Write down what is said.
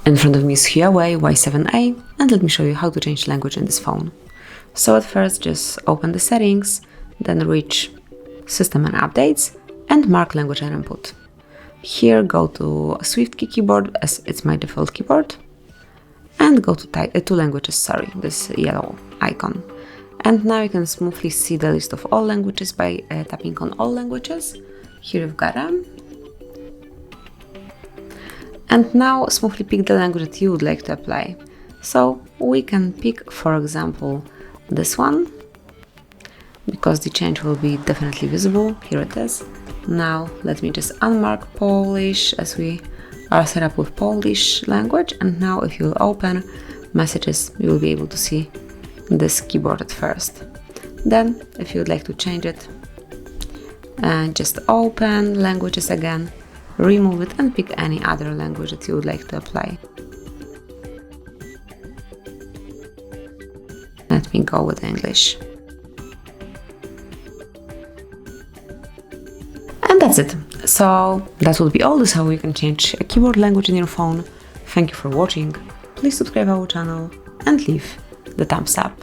In front of me is HUAWEI Y7A, and let me show you how to change language in this phone. So at first just open the settings, then reach System and Updates, and mark language and input. Here go to SwiftKey keyboard as it's my default keyboard, and go to languages, this yellow icon. And now you can smoothly see the list of all languages by tapping on all languages. Here you've got them. And now smoothly pick the language that you would like to apply. So we can pick, for example, this one, because the change will be definitely visible. Here it is. Now let me just unmark Polish, as we are set up with Polish language. And now if you open messages, you will be able to see this keyboard at first. Then if you would like to change it, just open languages again, remove it, and pick any other language that you would like to apply. Let me go with English. And that's it. So that will be all. This is how you can change a keyboard language in your phone. Thank you for watching. Please subscribe our channel and leave the thumbs up.